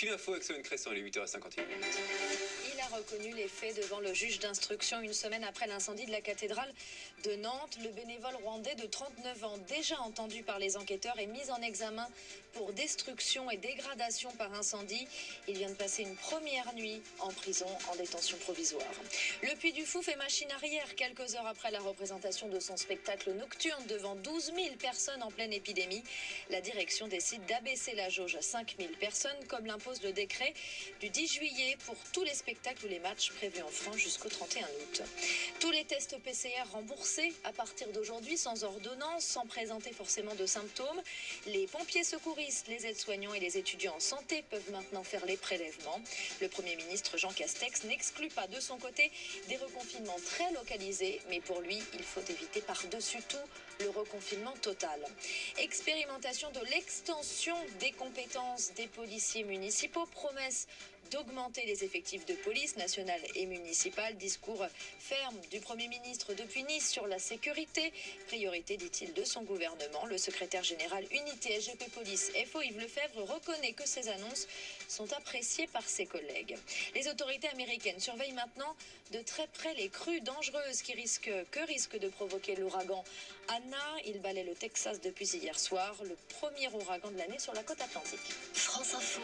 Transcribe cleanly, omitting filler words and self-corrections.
Une info avec Solène Cresson, il est 8h51. Il a reconnu les faits devant le juge d'instruction une semaine après l'incendie de la cathédrale de Nantes. Le bénévole rwandais de 39 ans, déjà entendu par les enquêteurs, est mis en examen pour destruction et dégradation par incendie. Il vient de passer une première nuit en prison en détention provisoire. Le Puy du Fou fait machine arrière quelques heures après la représentation de son spectacle nocturne devant 12 000 personnes en pleine épidémie. La direction décide d'abaisser la jauge à 5 000 personnes comme l'impose le décret du 10 juillet pour tous les spectacles ou les matchs prévus en France jusqu'au 31 août. Tous les tests PCR remboursés à partir d'aujourd'hui sans ordonnance, sans présenter forcément de symptômes. Les pompiers secouristes, les aides-soignants et les étudiants en santé peuvent maintenant faire les prélèvements. Le Premier ministre Jean Castex n'exclut pas de son côté des reconfinements très localisés, mais pour lui, il faut éviter par-dessus tout le reconfinement total. Expérimentation de l'extension des compétences des policiers municipaux, promesse d'augmenter les effectifs de police nationale et municipale, discours ferme du Premier ministre depuis Nice sur la sécurité, priorité, dit-il, de son gouvernement. Le secrétaire général Unité SGP Police FO Yves Lefebvre reconnaît que ces annonces sont appréciées par ses collègues. Les autorités américaines surveillent maintenant de très près les crues dangereuses que risque de provoquer l'ouragan Anna. Il balaie le Texas depuis hier soir, le premier ouragan de l'année sur la côte atlantique. France Info.